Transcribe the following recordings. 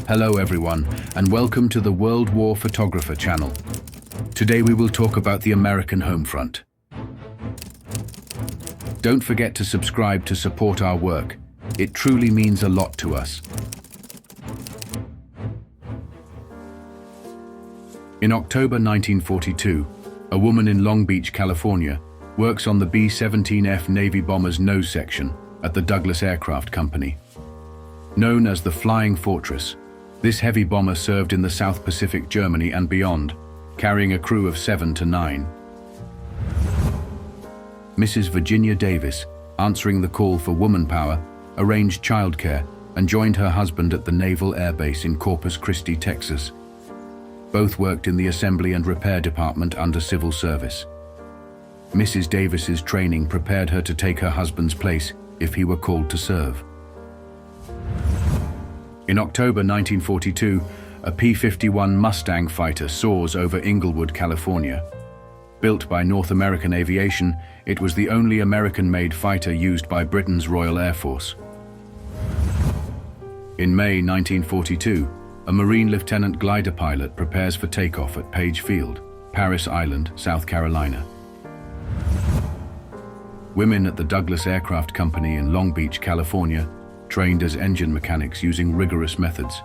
Hello everyone, and welcome to the World War Photographer channel. Today we will talk about the American home front. Don't forget to subscribe to support our work. It truly means a lot to us. In October 1942, a woman in Long Beach, California, works on the B-17F Navy bomber's nose section at the Douglas Aircraft Company. Known as the Flying Fortress, this heavy bomber served in the South Pacific, Germany and beyond, carrying a crew of 7 to 9. Mrs. Virginia Davis, answering the call for woman power, arranged childcare and joined her husband at the Naval Air Base in Corpus Christi, Texas. Both worked in the assembly and repair department under civil service. Mrs. Davis's training prepared her to take her husband's place if he were called to serve. In October 1942, a P-51 Mustang fighter soars over Inglewood, California. Built by North American Aviation, it was the only American-made fighter used by Britain's Royal Air Force. In May 1942, a Marine lieutenant glider pilot prepares for takeoff at Page Field, Parris Island, South Carolina. Women at the Douglas Aircraft Company in Long Beach, California, trained as engine mechanics using rigorous methods.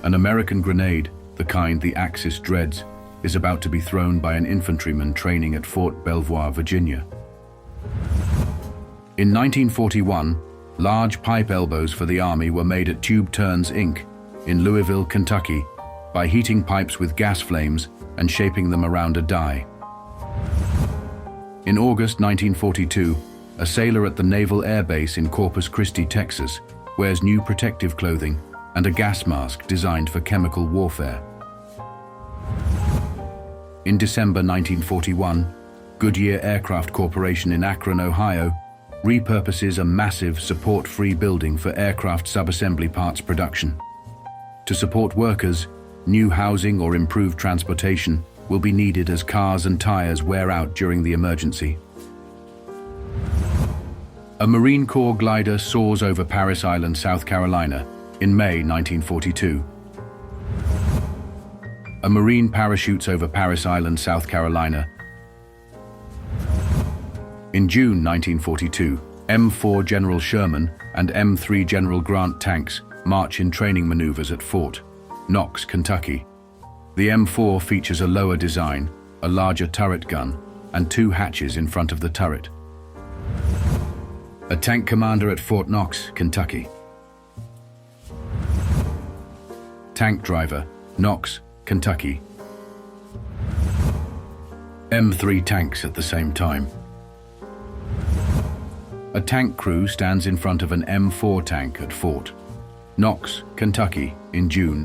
An American grenade, the kind the Axis dreads, is about to be thrown by an infantryman training at Fort Belvoir, Virginia. In 1941, large pipe elbows for the Army were made at Tube Turns Inc. in Louisville, Kentucky, by heating pipes with gas flames and shaping them around a die. In August 1942, a sailor at the Naval Air Base in Corpus Christi, Texas, wears new protective clothing and a gas mask designed for chemical warfare. In December 1941, Goodyear Aircraft Corporation in Akron, Ohio, repurposes a massive support-free building for aircraft subassembly parts production. To support workers, new housing or improved transportation will be needed as cars and tires wear out during the emergency. A Marine Corps glider soars over Parris Island, South Carolina, in May 1942. A Marine parachutes over Parris Island, South Carolina. In June 1942, M4 General Sherman and M3 General Grant tanks march in training maneuvers at Fort Knox, Kentucky. The M4 features a lower design, a larger turret gun, and 2 hatches in front of the turret. A tank commander at Fort Knox, Kentucky. Tank driver, Knox, Kentucky. M3 tanks at the same time. A tank crew stands in front of an M4 tank at Fort Knox, Kentucky, in June.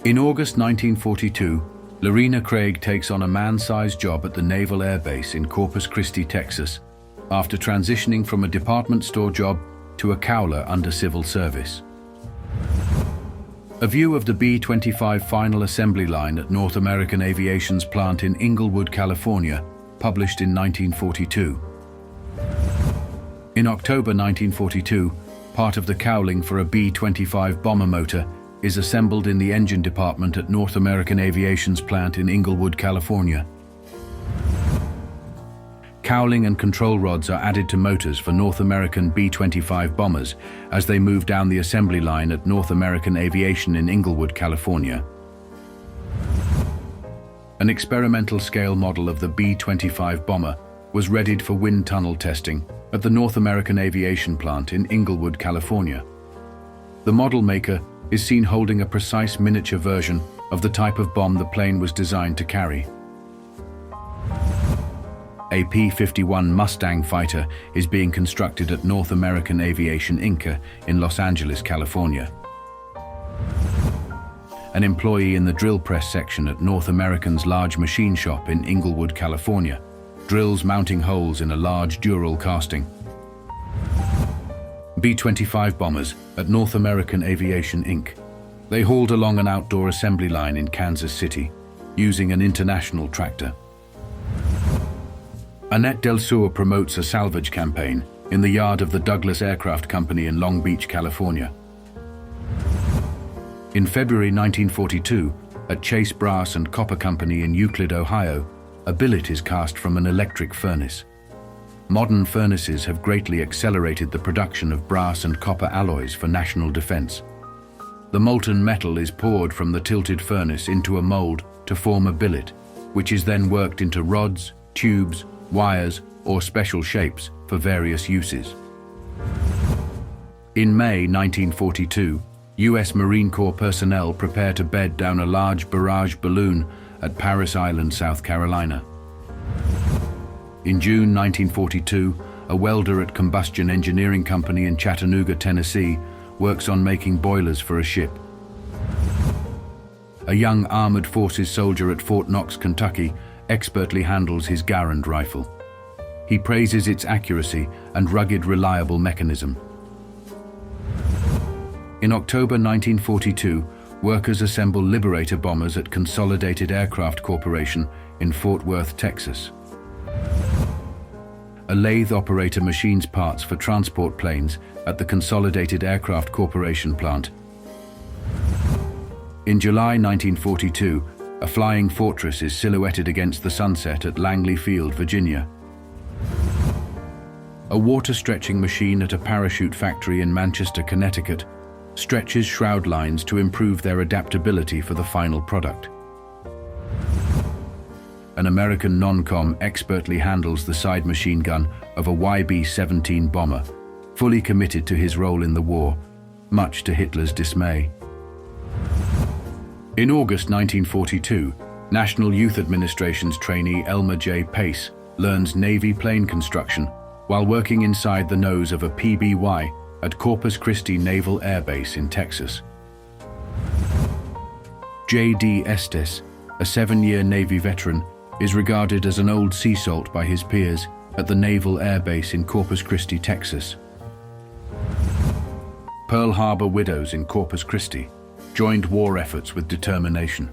In August 1942, Lorena Craig takes on a man-sized job at the Naval Air Base in Corpus Christi, Texas, after transitioning from a department store job to a cowler under civil service. A view of the B-25 final assembly line at North American Aviation's plant in Inglewood, California, published in 1942. In October 1942, part of the cowling for a B-25 bomber motor is assembled in the engine department at North American Aviation's plant in Inglewood, California. Cowling and control rods are added to motors for North American B-25 bombers as they move down the assembly line at North American Aviation in Inglewood, California. An experimental scale model of the B-25 bomber was readied for wind tunnel testing at the North American Aviation plant in Inglewood, California. The model maker is seen holding a precise miniature version of the type of bomb the plane was designed to carry. A P-51 Mustang fighter is being constructed at North American Aviation Inc. in Los Angeles, California. An employee in the drill press section at North American's large machine shop in Inglewood, California, drills mounting holes in a large dural casting. B-25 bombers at North American Aviation Inc. They hauled along an outdoor assembly line in Kansas City, using an international tractor. Annette Del Sur promotes a salvage campaign in the yard of the Douglas Aircraft Company in Long Beach, California. In February 1942, at Chase Brass and Copper Company in Euclid, Ohio, a billet is cast from an electric furnace. Modern furnaces have greatly accelerated the production of brass and copper alloys for national defense. The molten metal is poured from the tilted furnace into a mold to form a billet, which is then worked into rods, tubes, wires, or special shapes for various uses. In May 1942, U.S. Marine Corps personnel prepare to bed down a large barrage balloon at Parris Island, South Carolina. In June 1942, a welder at Combustion Engineering Company in Chattanooga, Tennessee, works on making boilers for a ship. A young armored forces soldier at Fort Knox, Kentucky, expertly handles his Garand rifle. He praises its accuracy and rugged, reliable mechanism. In October 1942, workers assemble Liberator bombers at Consolidated Aircraft Corporation in Fort Worth, Texas. A lathe operator machines parts for transport planes at the Consolidated Aircraft Corporation plant. In July 1942, a flying fortress is silhouetted against the sunset at Langley Field, Virginia. A water-stretching machine at a parachute factory in Manchester, Connecticut, stretches shroud lines to improve their adaptability for the final product. An American non-com expertly handles the side machine gun of a YB-17 bomber, fully committed to his role in the war, much to Hitler's dismay. In August 1942, National Youth Administration's trainee Elmer J. Pace learns Navy plane construction while working inside the nose of a PBY at Corpus Christi Naval Air Base in Texas. J.D. Estes, a 7-year Navy veteran, is regarded as an old sea salt by his peers at the Naval Air Base in Corpus Christi, Texas. Pearl Harbor widows in Corpus Christi joined war efforts with determination.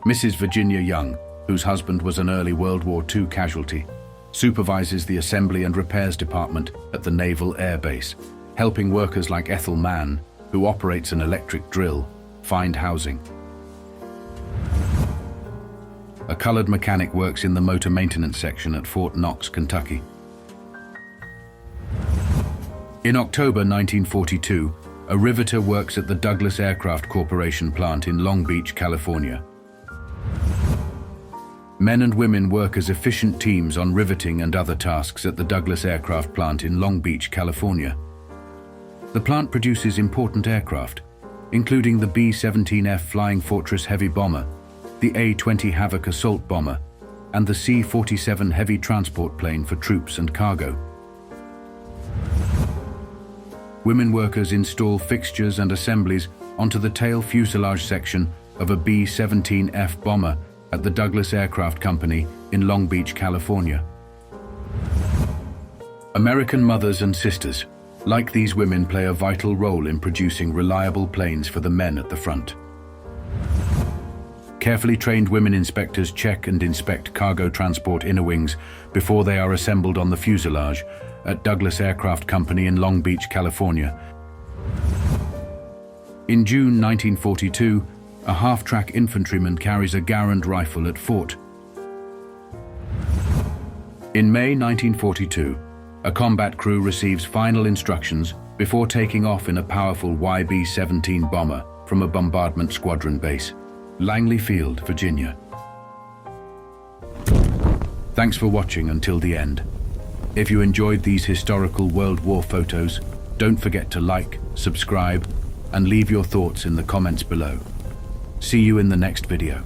Mrs. Virginia Young, whose husband was an early World War II casualty, supervises the assembly and repairs department at the Naval Air Base, helping workers like Ethel Mann, who operates an electric drill, find housing. A colored mechanic works in the motor maintenance section at Fort Knox, Kentucky. In October 1942, a riveter works at the Douglas Aircraft Corporation plant in Long Beach, California. Men and women work as efficient teams on riveting and other tasks at the Douglas Aircraft plant in Long Beach, California. The plant produces important aircraft, including the B-17F Flying Fortress heavy bomber, the A-20 Havoc assault bomber, and the C-47 heavy transport plane for troops and cargo. Women workers install fixtures and assemblies onto the tail fuselage section of a B-17F bomber at the Douglas Aircraft Company in Long Beach, California. American mothers and sisters, like these women, play a vital role in producing reliable planes for the men at the front. Carefully trained women inspectors check and inspect cargo transport inner wings before they are assembled on the fuselage at Douglas Aircraft Company in Long Beach, California. In June 1942, a half-track infantryman carries a Garand rifle at Fort. In May 1942, a combat crew receives final instructions before taking off in a powerful YB-17 bomber from a bombardment squadron base, Langley Field, Virginia. Thanks for watching until the end. If you enjoyed these historical World War photos, don't forget to like, subscribe, and leave your thoughts in the comments below. See you in the next video.